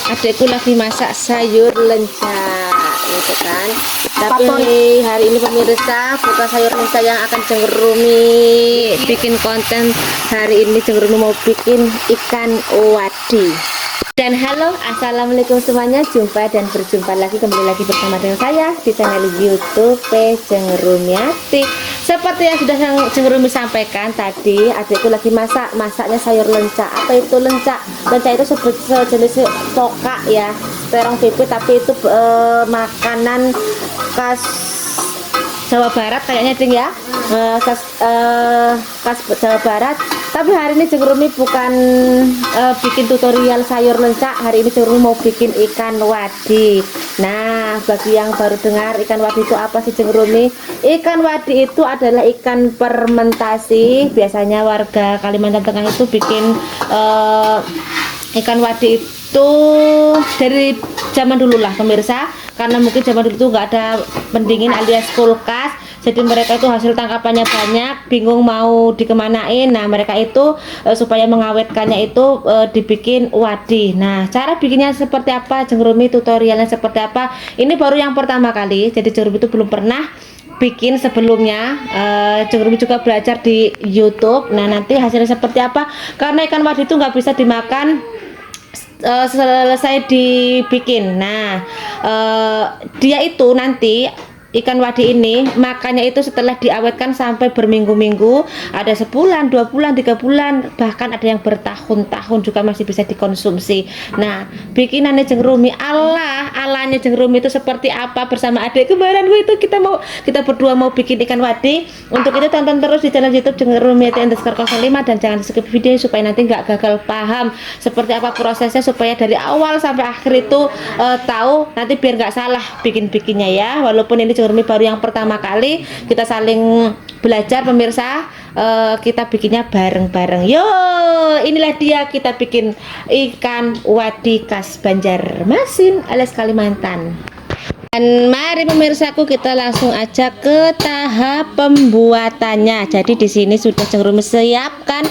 adekku lagi masak sayur lencah gitu kan. Tapi hari ini pemirsa bukan sayur lencah yang akan Cengerumi bikin konten. Hari ini Cengerumi mau bikin ikan wadi. Dan halo, assalamualaikum semuanya, jumpa dan berjumpa lagi kembali lagi bersama dengan saya di channel YouTube Cengerumiati. Seperti yang sudah Cengerumi sampaikan tadi, adikku lagi masaknya sayur lencah. Apa itu lencah? Lencah itu sejenis tokak ya, terong pipit, tapi itu makanan khas Jawa Barat kayaknya ding ya, khas Jawa Barat. Tapi hari ini Cengerumi bukan bikin tutorial sayur lencah. Hari ini Cengerumi mau bikin ikan wadi. Nah, bagi yang baru dengar, ikan wadi itu apa sih Cengerumi? Ikan wadi itu adalah ikan fermentasi. Biasanya warga Kalimantan Tengah itu bikin ikan wadi itu dari zaman dulu lah pemirsa, karena mungkin zaman dulu itu nggak ada pendingin alias kulkas, jadi mereka itu hasil tangkapannya banyak, bingung mau dikemanain. Nah, mereka itu supaya mengawetkannya itu dibikin wadi. Nah, cara bikinnya seperti apa, Cengerumi tutorialnya seperti apa, ini baru yang pertama kali, jadi Cengerumi itu belum pernah bikin sebelumnya. Cengerumi juga belajar di YouTube. Nah, nanti hasilnya seperti apa, karena ikan wadi itu nggak bisa dimakan selesai dibikin. Nah, dia itu nanti ikan wadi ini makannya itu setelah diawetkan sampai berminggu-minggu, ada sebulan, 2 bulan, 3 bulan, bahkan ada yang bertahun-tahun juga masih bisa dikonsumsi. Nah, bikinannya Cengerumi alanya Cengerumi itu seperti apa bersama adik kembaranku itu, kita berdua mau bikin ikan wadi. Untuk itu tonton terus di channel YouTube Cengerumiati_05 dan jangan skip video supaya nanti nggak gagal paham seperti apa prosesnya, supaya dari awal sampai akhir itu tahu, nanti biar nggak salah bikinnya ya. Walaupun ini Cengerumi baru yang pertama kali, kita saling belajar pemirsa. Kita bikinnya bareng-bareng. Yo, inilah dia kita bikin ikan wadi khas Banjarmasin alias Kalimantan. Dan mari pemirsaku, kita langsung aja ke tahap pembuatannya. Jadi di sini sudah Cengerumi siapkan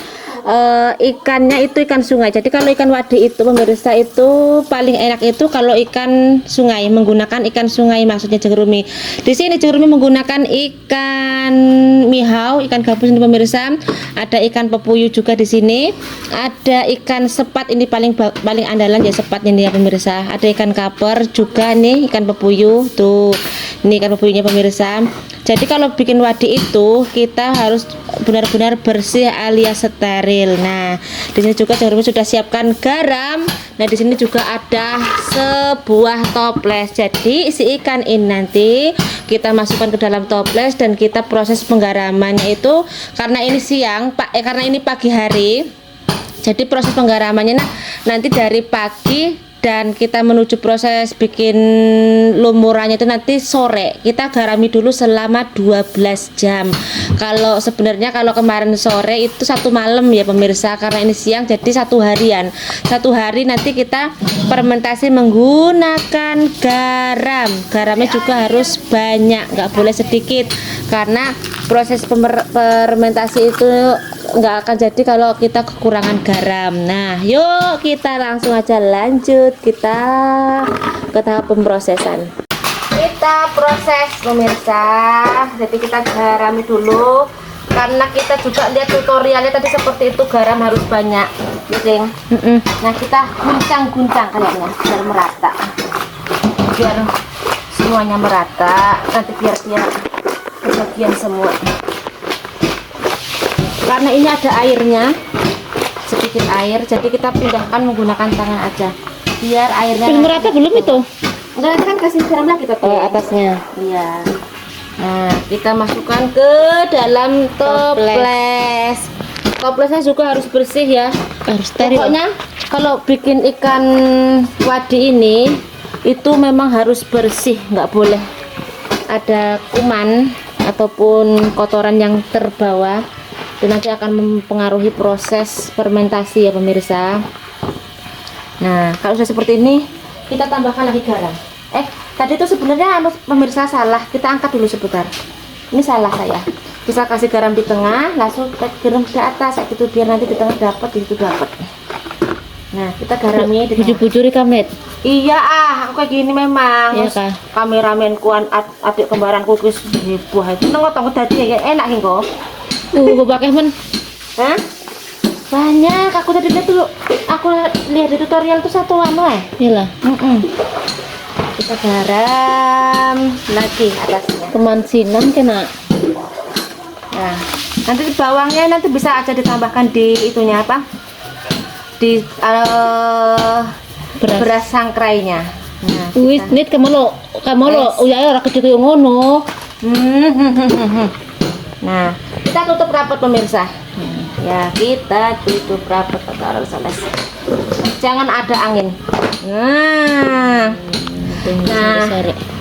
ikannya itu ikan sungai. Jadi kalau ikan wadi itu pemirsa itu paling enak itu kalau ikan sungai, menggunakan ikan sungai maksudnya Cengerumi. Di sini Cengerumi menggunakan ikan mihau, ikan gabus ini pemirsa. Ada ikan pepuyuh juga di sini. Ada ikan sepat, ini paling andalan ya sepat ini ya pemirsa. Ada ikan kaper juga nih, ikan pepuyuh tuh. Ini ikan pepuyuhnya pemirsa. Jadi kalau bikin wadi itu kita harus benar-benar bersih alias steril. Nah, di sini juga Cengerumi sudah siapkan garam. Nah, di sini juga ada sebuah toples. Jadi isi ikan ini nanti kita masukkan ke dalam toples dan kita proses penggaramannya itu karena ini karena ini pagi hari. Jadi proses penggaramannya nanti dari pagi, dan kita menuju proses bikin lumurannya itu nanti sore. Kita garami dulu selama 12 jam. Kalau sebenarnya kalau kemarin sore itu 1 malam ya pemirsa, karena ini siang jadi 1 harian. 1 hari nanti kita fermentasi menggunakan garam. Garamnya juga harus banyak, nggak boleh sedikit, karena proses fermentasi itu nggak akan jadi kalau kita kekurangan garam. Nah, yuk kita langsung aja lanjut kita ke tahap pemrosesan. Kita proses pemirsa, jadi kita garami dulu karena kita juga lihat tutorialnya tadi seperti itu, garam harus banyak gitu. Nah, kita guncang-guncang kayaknya biar merata, biar semuanya merata, nanti biar kebagian semua. Karena ini ada airnya, sedikit air, jadi kita pindahkan menggunakan tangan aja biar airnya merata. Belum itu enggak, kan kasih garam lagi tuh atasnya. Iya. Nah, kita masukkan ke dalam toples. Toplesnya juga harus bersih ya, harus steril. Pokoknya kalau bikin ikan wadi ini itu memang harus bersih, nggak boleh ada kuman ataupun kotoran yang terbawa. Itu nanti akan mempengaruhi proses fermentasi ya pemirsa. Nah, kalau sudah seperti ini kita tambahkan lagi garam. Tadi itu sebenarnya pemirsa salah, kita angkat dulu sebentar. Ini salah saya. Bisa kasih garam di tengah, langsung garam di atas kayak gitu, biar nanti di tengah dapat, di situ dapat. Nah, kita garami di bujur-bujuri kamet. Iya aku kayak gini memang. Iya kah? Kameramenku adik kembaranku wis heboh itu nengok dadi ya enak iki kok. Gue pakai men. Hah? Banyak, aku tadi lihat dulu. Aku lihat di tutorial tuh satu ya. Iyalah. Kita garam lagi atasnya. Kemansinan kena. Nah, nanti bawangnya nanti bisa aja ditambahkan di itunya apa? Di beras sangkrainya. Nah, Wis nit kamu lo ya ora kecil ngono. Nah, kita tutup rapat pemirsa. Ya, kita tutup rapat taruh selesai. Jangan ada angin.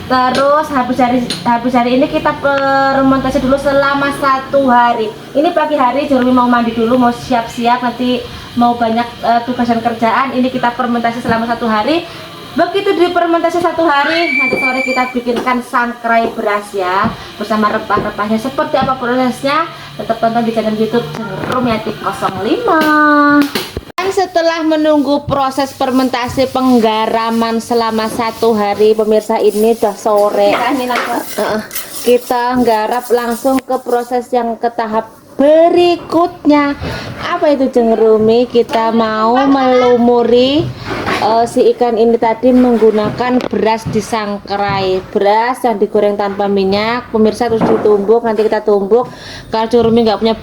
Terus habis hari ini kita fermentasi dulu selama 1 hari. Ini pagi hari Jeremy mau mandi dulu, mau siap-siap nanti mau banyak tugasan kerjaan. Ini kita fermentasi selama 1 hari. Begitu difermentasi 1 hari, nanti sore kita bikinkan sangkrai beras ya, bersama rempah-rempahnya. Seperti apa prosesnya? Tetap tonton di channel YouTube Rumiati 05. Dan setelah menunggu proses fermentasi penggaraman selama 1 hari, pemirsa, ini udah sore. Kita garap langsung ke proses yang ke tahap berikutnya. Apa itu Jeng Rumi? Kita mau melumuri si ikan ini tadi menggunakan beras disangkrai, beras yang digoreng tanpa minyak, pemirsa, terus ditumbuk. Nanti kita tumbuk. Kalau Rumi nggak punya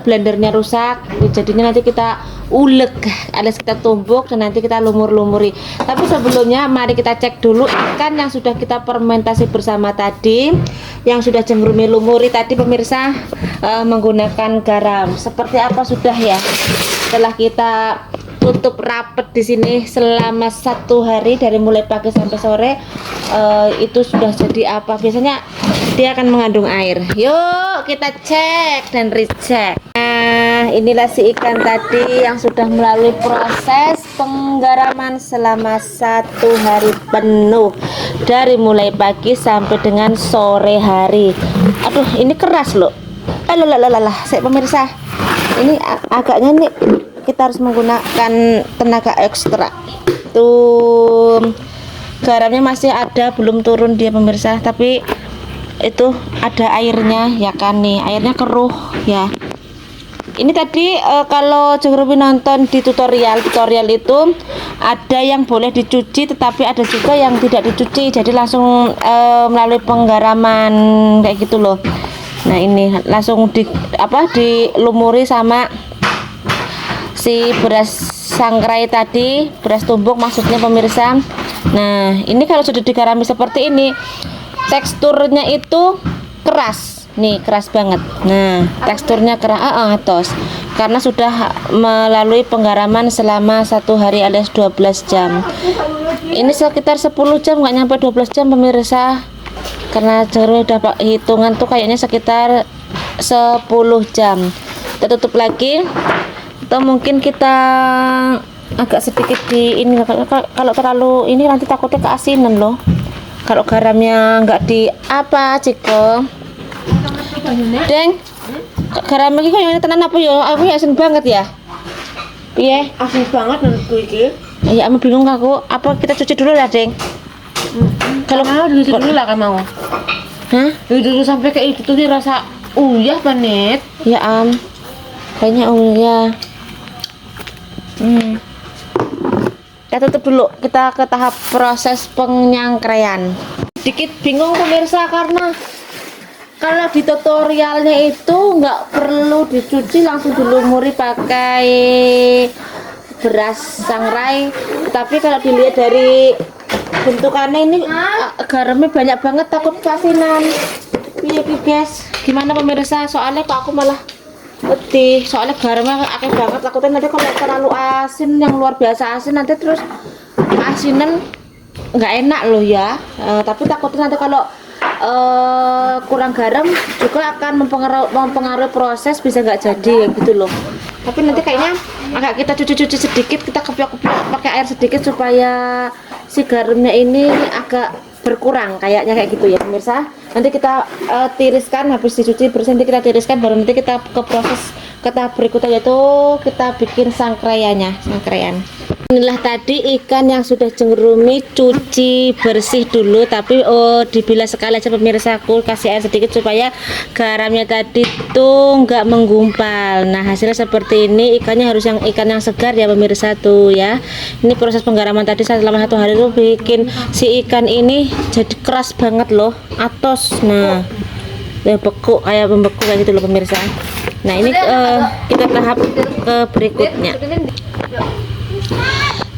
blendernya rusak, jadinya nanti kita ulek alias kita tumbuk dan nanti kita lumuri. Tapi sebelumnya mari kita cek dulu ikan yang sudah kita fermentasi bersama tadi, yang sudah Jeng Rumi lumuri tadi, pemirsa, menggunakan garam. Seperti apa sudah ya? Setelah kita tutup rapet di sini selama 1 hari dari mulai pagi sampai sore, itu sudah jadi apa? Biasanya dia akan mengandung air. Yuk kita cek dan recheck. Nah, inilah si ikan tadi yang sudah melalui proses penggaraman selama 1 hari penuh dari mulai pagi sampai dengan sore hari. Aduh, ini keras loh. Saya pemirsa, ini agaknya nih kita harus menggunakan tenaga ekstra. Tuh, garamnya masih ada, belum turun dia pemirsa, tapi itu ada airnya ya kan, nih airnya keruh ya. Ini tadi kalau Jeng Rumi nonton di tutorial itu ada yang boleh dicuci, tetapi ada juga yang tidak dicuci, jadi langsung melalui penggaraman kayak gitu loh. Nah, ini langsung dilumuri sama si beras sangkrai tadi, beras tumbuk maksudnya pemirsa. Nah, ini kalau sudah digarami seperti ini, teksturnya itu keras. Nih, keras banget. Nah, teksturnya keras tos. Karena sudah melalui penggaraman selama 1 hari alias 12 jam. Ini sekitar 10 jam, nggak nyampe 12 jam pemirsa. Karena Jeremy udah hitungan tuh kayaknya sekitar 10 jam. Kita tutup lagi. Atau mungkin kita agak sedikit di ini, kalau terlalu ini nanti takutnya keasinan loh. Kalau garamnya nggak di apa, Ciko. Deng, garam iki kayaknya tenan apa ya? Aku asin banget ya. Piye? Asin banget menurutku iki. Ya, aku bingung aku. Apa kita cuci dulu lah, Deng? Kalau mau dicuci dulu lah kan mau. Hah? Dulu sampai kayak itu tuh rasa uyah banget. Ya kayaknya uyah. Kita tutup dulu. Kita ke tahap proses penyangkraian. Sedikit bingung pemirsa karena kalau di tutorialnya itu nggak perlu dicuci, langsung dilumuri pakai beras sangrai. Tapi kalau dilihat dari bentukannya ini garamnya banyak banget, takut keasinan. Iya guys, gimana pemirsa? Soalnya kok aku malah letih, soalnya garamnya akeh banget. Takutnya nanti kalau terlalu asin, yang luar biasa asin, nanti terus asinan nggak enak loh ya. Tapi takutnya nanti kalau kurang garam juga akan mempengaruhi proses, bisa nggak jadi gitu loh. Tapi nanti kayaknya agak kita cuci-cuci sedikit, kita kepiak-kepiak pakai air sedikit supaya si garamnya ini agak berkurang kayaknya, kayak gitu ya pemirsa. Nanti kita tiriskan, habis dicuci bersih nanti kita tiriskan, baru nanti kita ke proses ke tahap berikutnya, yaitu kita bikin sangkraian. Inilah tadi ikan yang sudah cengerumi cuci bersih dulu, tapi dibilas sekali aja pemirsaku, kasih air sedikit supaya garamnya tadi tuh nggak menggumpal. Nah hasilnya seperti ini, ikannya harus yang ikan yang segar ya pemirsa tuh ya. Ini proses penggaraman tadi selama 1 hari tuh bikin si ikan ini jadi keras banget loh, atos. Nah ya beku, kayak membeku kayak gitu loh pemirsa. Nah ini kita tahap ke berikutnya.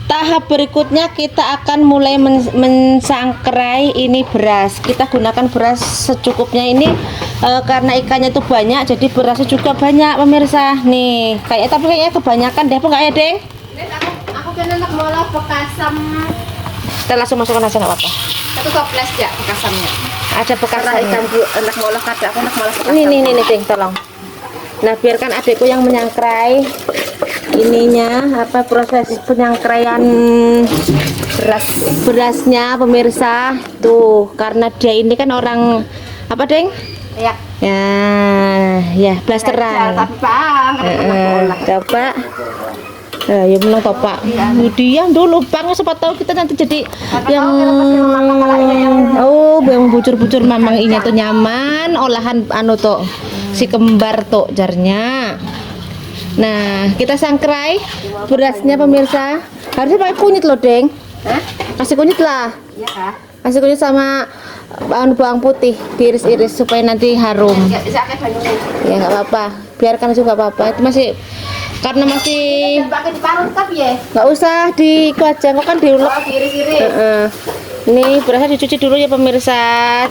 Tahap berikutnya kita akan mulai mensangkrai ini beras. Kita gunakan beras secukupnya ini karena ikannya itu banyak, jadi berasnya juga banyak pemirsa. Nih, tapi kayaknya kebanyakan deh, apa enggak ya, Deng? Aku kan anak mola bekasam. Kita langsung masukkan aja nggak apa-apa. Satu toples ya bekasamnya. Ada Karena bekasannya. ikan bu anak mola kada, aku anak mola bekasam. Nih, Deng, tolong. Nah, biarkan adikku yang menyangkrai ininya, proses penyangkraian berasnya pemirsa tuh, karena dia ini kan orang apa, Deng? Ya. Ya blasteran. Tapi Bang, Coba ya menang toh Pak. Diam dulu Bang, siapa tahu kita nanti jadi yang yang bujur-bujur mamang ini tuh nyaman olahan anu tuh si kembar tuh jarnya. Nah kita sangkrai berasnya pemirsa, harusnya pakai kunyit loh Deng. Kasih kunyit lah, Iya kah? kasih kunyit sama bawang putih diiris-iris supaya nanti harum. Ya bisa pakai banyaknya. Ya nggak apa-apa, biarkan juga apa-apa, itu masih karena masih Pakai diparut tapi ya. nggak usah aja kok kan diulek. Oh, diiris-iris. Ini berasnya dicuci dulu ya pemirsa,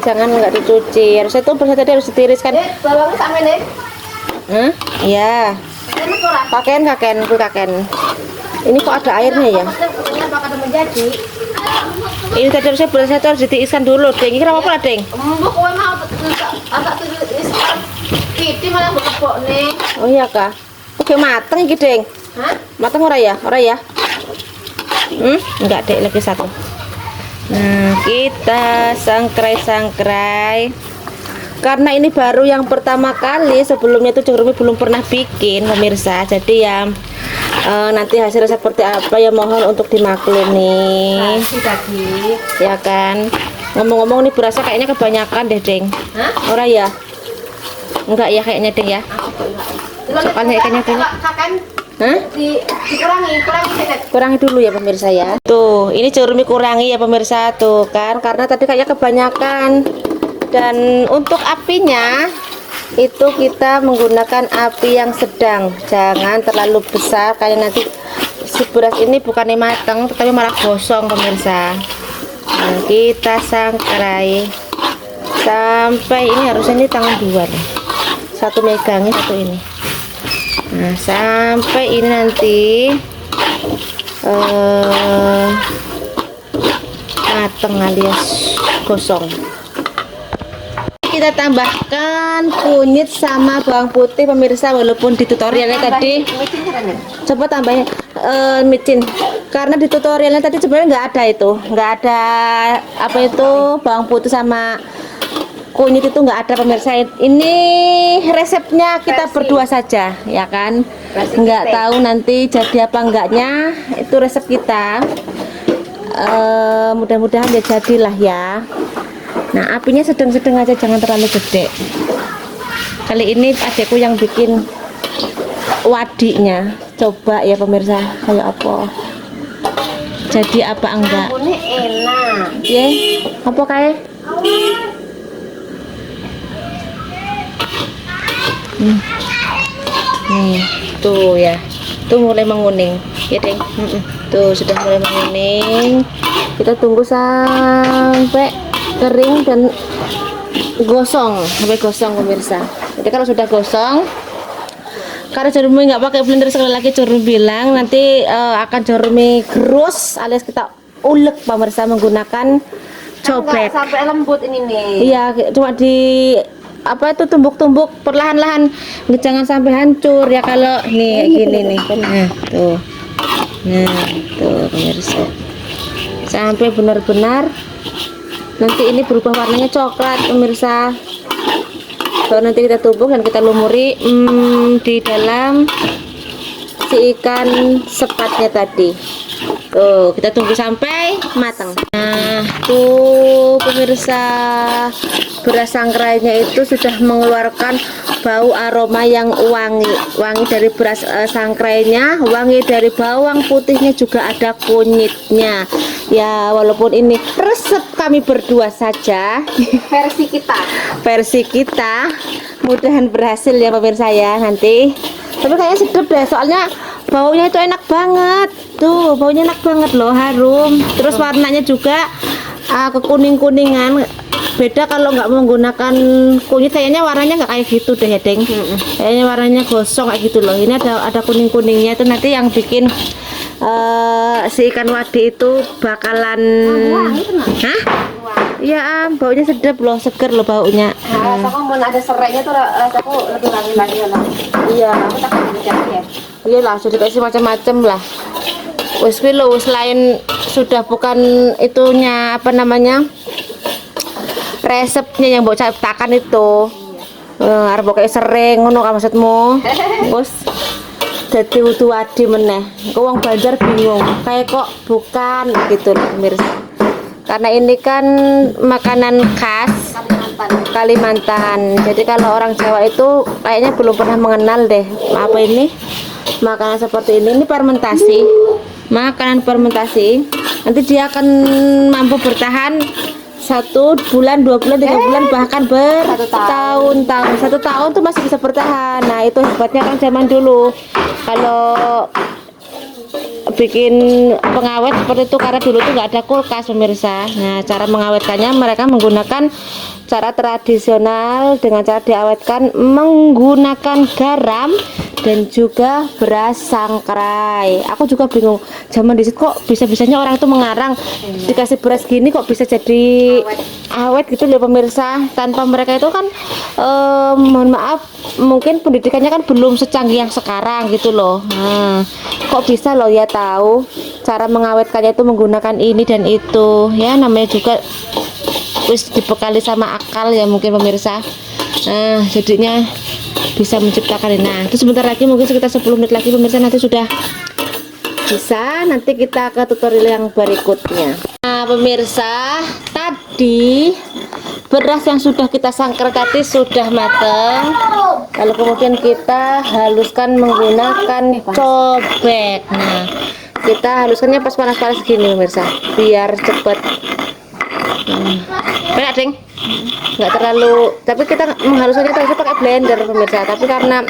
jangan nggak dicuci, harusnya tuh berasnya tadi harus ditiriskan. Bawangnya sampai nih. Ya Enak ora? kaken. Ini kok ada airnya ya? Kenapa kada menjadi? Ini tadi harusnya berasnya tuh harus ditiriskan dulu, Deng. Ini kenapa pula, Deng? Mbok kowe mau agak tulis kiti malah bekepok nih. Oh iya kah? Oke mateng iki, Deng. Hah? Mateng ora ya? Enggak, Dek, lagi satu. Nah, kita sangkrai. Karena ini baru yang pertama kali, sebelumnya itu Cengerumi belum pernah bikin pemirsa. Jadi ya nanti hasilnya seperti apa ya mohon untuk dimaklumi. Tadi. Ya kan. Ngomong-ngomong nih berasa kayaknya kebanyakan deh, Deng. Hah? Ora ya? Enggak ya kayaknya, Deng ya. Soalnya ikannya banyak. Kakan dikurangi sedikit. Kurangi dulu ya pemirsa ya. Tuh, ini Cengerumi kurangi ya pemirsa tuh kan, karena tadi kayaknya kebanyakan. Dan untuk apinya itu kita menggunakan api yang sedang, jangan terlalu besar kayak nanti si beras ini bukannya matang tetapi malah gosong pemirsa. Nah, kita sangkrai sampai ini harusnya ini tangan dua nih, satu megangnya satu ini. Nah sampai ini nanti mateng alias gosong. Kita tambahkan kunyit sama bawang putih pemirsa, walaupun di tutorialnya tadi coba tambahin micin, karena di tutorialnya tadi sebenarnya nggak ada apa itu bawang putih sama kunyit itu nggak ada pemirsa. Ini resepnya kita berdua saja ya kan, nggak tahu nanti jadi apa enggaknya, itu resep kita. Mudah-mudahan ya jadilah ya. Nah apinya sedang-sedang aja, jangan terlalu gede. Kali ini adekku yang bikin wadinya, coba ya pemirsa kayak apa, jadi apa enggak Ini enak. ya apa kayak nih tuh ya, tuh mulai menguning ya Deng. Tuh sudah mulai menguning, kita tunggu sampai kering dan gosong, sampai gosong pemirsa. Jadi kalau sudah gosong, karena Cengerumi nggak pakai blender, sekali lagi Cengerumi bilang nanti akan Cengerumi gerus alias kita ulek pemirsa menggunakan cobek. Sampai lembut ini nih. Iya, cuma di apa itu tumbuk-tumbuk perlahan-lahan, jangan sampai hancur ya kalau nih kayak gini nih. Nah tuh pemirsa, sampai benar-benar nanti ini berubah warnanya coklat pemirsa. So, nanti kita tumbuk dan kita lumuri di dalam si ikan sepatnya tadi. Tuh, kita tunggu sampai matang. Nah, tuh pemirsa, beras sangkrainya itu sudah mengeluarkan bau aroma yang wangi. Wangi dari beras sangkrainya, wangi dari bawang putihnya, juga ada kunyitnya. Ya, walaupun ini resep kami berdua saja, versi kita, mudahan berhasil ya pemirsa ya nanti. Tapi kayaknya sedap deh, soalnya baunya itu enak banget. Tuh, baunya enak banget loh, harum. Terus warnanya juga kekuning-kuningan. Beda kalau nggak menggunakan kunyit, kayaknya warnanya nggak kayak gitu deh ya, Deng. Kayaknya warnanya gosong kayak gitu loh. Ini ada kuning-kuningnya, itu nanti yang bikin si ikan wadi itu bakalan hah? Iya, baunya sedap loh, seger loh baunya. Nah, rasaku mau ada serainya tuh rasaku lebih wangi lagi lah. Iya. Aku tak bisa ya. Iya lah, sudah dikasih macam-macam lah. Wis kuwi lho, selain sudah bukan itunya apa namanya, resepnya yang mbok ciptakan itu. Arep pokoke sering ngono kan maksudmu. Wis dadi wudu wadi meneh. Kok wong Banjar bingung, kayak kok bukan gitu loh pemirsa. Karena ini kan makanan khas Kalimantan. Jadi kalau orang Jawa itu kayaknya belum pernah mengenal deh apa ini makanan seperti ini. Ini fermentasi, makanan fermentasi. Nanti dia akan mampu bertahan 1 bulan, 2 bulan, 3 bulan, bahkan bertahun-tahun. 1 tahun tuh masih bisa bertahan. Nah, itu hebatnya kan zaman dulu. Kalau bikin pengawet seperti itu, karena dulu tuh nggak ada kulkas pemirsa. Nah, cara mengawetkannya mereka menggunakan cara tradisional dengan cara diawetkan menggunakan garam dan juga beras sangkrai. Aku juga bingung, zaman disitu kok bisa-bisanya orang itu mengarang dikasih beras gini kok bisa jadi awet gitu loh pemirsa. Tanpa mereka itu kan mohon maaf, mungkin pendidikannya kan belum secanggih yang sekarang gitu loh. Nah, kok bisa loh ya tahu cara mengawetkannya itu menggunakan ini dan itu. Ya namanya juga wis dibekali sama akal ya mungkin pemirsa. Nah, jadinya bisa menciptakan. Nah, itu sebentar lagi, mungkin sekitar 10 menit lagi pemirsa nanti sudah bisa. Nanti kita ke tutorial yang berikutnya. Nah pemirsa, tadi beras yang sudah kita sangker tadi sudah matang, lalu kemudian kita haluskan menggunakan cobek. Nah, kita haluskannya pas panas-panas gini pemirsa, biar cepet. Enak deng, nggak terlalu, tapi kita menghaluskannya terus pakai blender pemirsa, tapi karena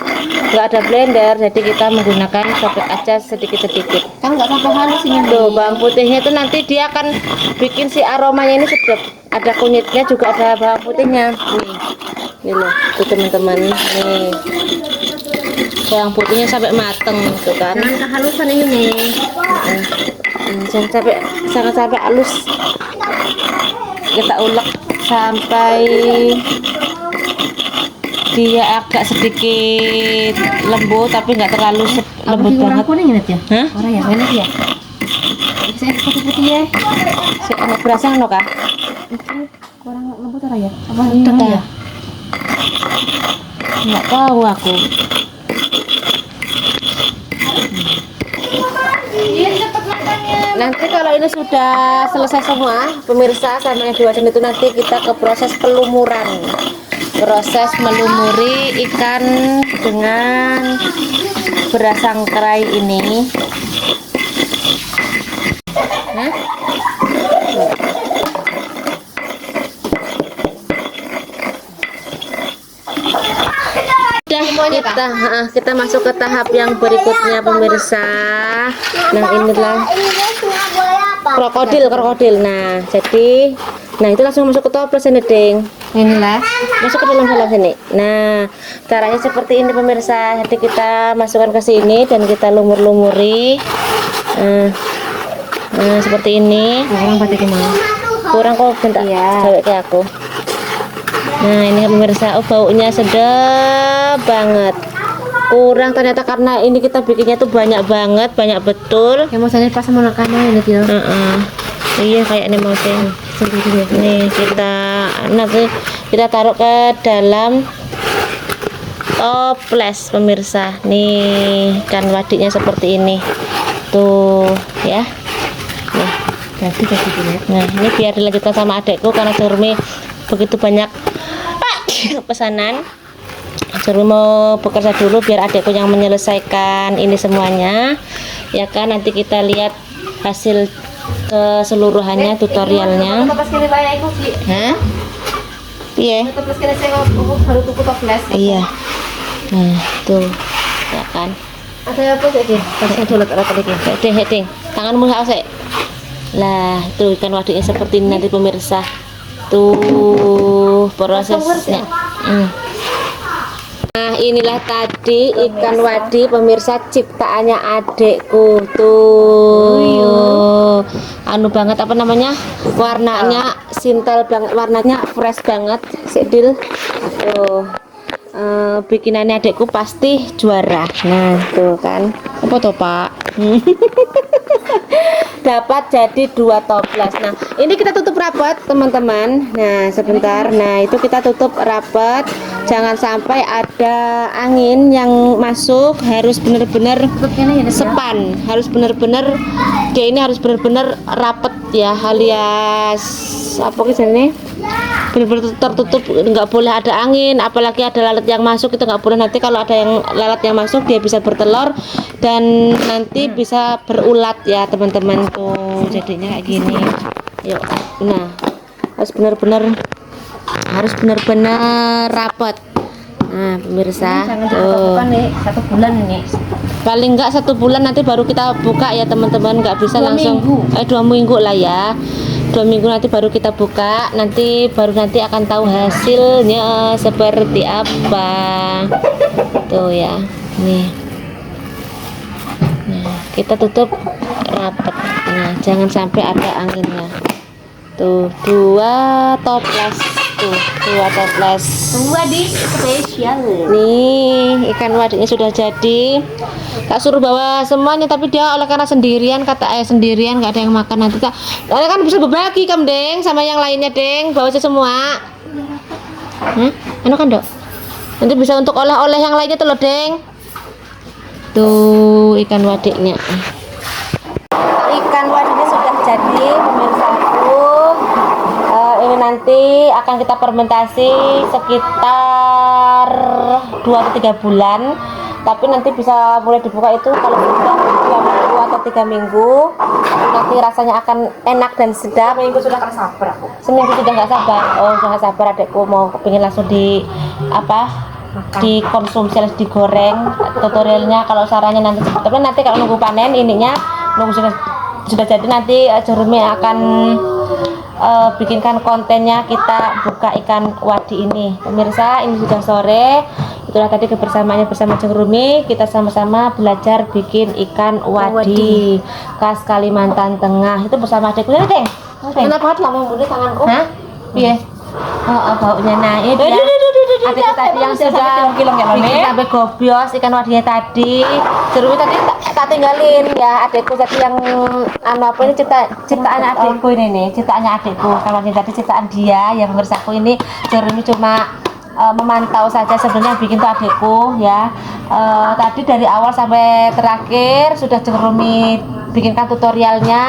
nggak ada blender jadi kita menggunakan cobek aja sedikit-sedikit. Kan nggak sampai halus ini. Tuh bawang putihnya itu nanti dia akan bikin si aromanya ini sedap. Ada kunyitnya juga ada bawang putihnya. Nih loh tuh teman-teman, nih bawang putihnya sampai mateng tuh kan. Jangan kehalusan ini nih. Jangan sampai halus. Kita ulek sampai dia agak sedikit lembut tapi nggak terlalu lembut banget. Kuning ini ya? Hah? Orang yang enak ya? Saya putih-putih ya. Si anak berasa no kah? Kurang lembut orang ya? Apa udang ya? Nggak tahu aku. Nanti kalau ini sudah selesai semua pemirsa sama yang diwajan itu, nanti kita ke proses pelumuran. Proses melumuri ikan dengan beras sangkrai ini. Hah? Kita masuk ke tahap yang berikutnya pemirsa. Nah inilah krokodil. Nah jadi, nah itu langsung masuk ke toples ini ding. Inilah masuk ke dalam sini. Nah caranya seperti ini pemirsa. Jadi kita masukkan ke sini dan kita lumuri. Nah seperti ini. Kurang kok bentar ya. Cewek kayak aku. Nah ini pemirsa, oh baunya sedap banget. Kurang ternyata karena ini kita bikinnya tuh banyak banget, banyak betul. Yang maksudnya pas mau makan ini gitu. Iya kayak ini maksudnya. Nih kita nanti kita taruh ke dalam toples pemirsa. Nih ikan wadinya seperti ini. Tuh ya. Jadi gini. Nah, ini biar dilanjutkan sama adekku karena Jurumi begitu banyak pesanan. Jurumi mau bekerja dulu biar adekku yang menyelesaikan ini semuanya. Ya kan, nanti kita lihat hasil keseluruhannya, tutorialnya. Toples kene bae iku Ki. Hah? Iya. Toples kene saya baru tuku toples. Iya. Nah, tuh. Ya kan. Ada apa sih Ki? Tasnya dolet ora tadi Ki. Heding. Tanganmu sik. Lah, tuh ikan wadiknya seperti ini nanti pemirsa. Tuh prosesnya. Nah, inilah tadi ikan wadi pemirsa ciptaannya adekku. Tuh. Anu banget apa namanya? Warnanya sintel banget, warnanya fresh banget, Sidil. Tuh. Bikinannya adekku pasti juara. Nah, tuh kan. Apa tuh, Pak? Dapat jadi 2 toples. Nah, ini kita tutup rapat teman-teman. Nah, sebentar. Nah, itu kita tutup rapat. Jangan sampai ada angin yang masuk. Harus benar-benar sepan. Harus benar-benar dia ini harus benar-benar rapet ya, alias apa ini? Benar-benar tertutup, nggak boleh ada angin, apalagi ada lalat yang masuk, itu nggak boleh. Nanti kalau ada yang lalat yang masuk dia bisa bertelur dan nanti bisa berulat ya teman-teman. Tuh jadinya kayak gini. Yuk, nah harus benar-benar rapat. Nah pemirsa, tuh nih 1 bulan ini. paling enggak 1 bulan nanti baru kita buka ya teman-teman, nggak bisa 2 langsung minggu. 2 minggu lah ya. 2 minggu nanti baru kita buka, nanti akan tahu hasilnya seperti apa. Tuh ya, nih. Nah, kita tutup rapat. Nah, jangan sampai ada anginnya. Tuh, 2 toples. Tuh, 2 toples. Wadi spesial. Nih, ikan wadiknya sudah jadi. Tak suruh bawa semuanya, tapi dia oleh karena sendirian, kata ayah sendirian, nggak ada yang makan. Nanti tak, kan bisa berbagi kam Deng sama yang lainnya Deng, bawa aja semua. Anu kan Dok? Nanti bisa untuk oleh-oleh yang lainnya tuh loh Deng. Tuh ikan wadiknya. Ikan wadiknya sudah jadi pemirsaku. Ini nanti akan kita fermentasi sekitar 2 atau 3 bulan. Tapi nanti bisa mulai dibuka itu kalau sudah 2 minggu atau 3 minggu. Nanti rasanya akan enak dan sedap. Seminggu sudah tak sabar aku. Seminggu sudah nggak sabar. Oh, sudah nggak sabar adekku mau kepingin langsung dikonsumsi, harus digoreng. Tutorialnya kalau sarannya nanti, tapi nanti kalau nunggu panen ininya, nunggu sudah jadi nanti Jurumi akan bikinkan kontennya, kita buka ikan wadi ini pemirsa. Ini sudah sore, itulah tadi kebersamaannya bersama Jurumi, kita sama-sama belajar bikin ikan wadi khas Kalimantan Tengah. Itu bersama adekku ini Deng. Kenapa banget lama mulai tanganku? Hah? Iya. Baunya. Nah itu ya adekku tadi yang sudah bikin sampai gobios ikan wadinya tadi. Jurumi tadi tak tinggalin ya adekku tadi yang apa ini ciptaannya adekku ini nih, ciptaannya adekku. Kalau ini tadi ciptaan dia yang bersatu ini, Jurumi cuma memantau saja, sebenarnya bikin tuh adekku ya. Tadi dari awal sampai terakhir sudah Jurumi bikinkan tutorialnya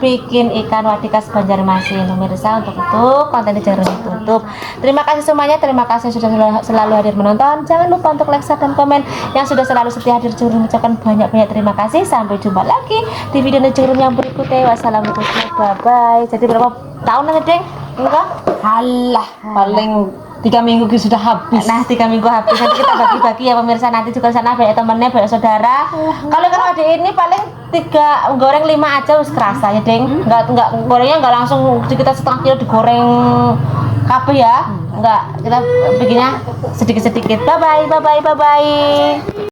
bikin ikan wadi khas Banjarmasin pemirsa. Untuk itu konten Jurumi tutup. Terima kasih semuanya, terima kasih sudah selalu hadir menonton. Jangan lupa untuk like, share, dan komen. Yang sudah selalu setia hadir Jurumi ucapkan banyak-banyak terima kasih. Sampai jumpa lagi di video Jurumi yang berikutnya. Wassalamualaikum, bye bye. Jadi berapa tahun nanti Deng? Enggak? Halah, paling 3 minggu sudah habis. Nah 3 minggu habis, nanti kita bagi-bagi ya pemirsa. Nanti juga sana banyak temennya, banyak saudara. Kalau ikan wadi ini paling 3 goreng 5 aja wis kerasa ya Deng. Enggak gorengnya enggak langsung kita setengah kilo digoreng kabeh ya. Enggak, kita bikinnya sedikit-sedikit. Bye bye.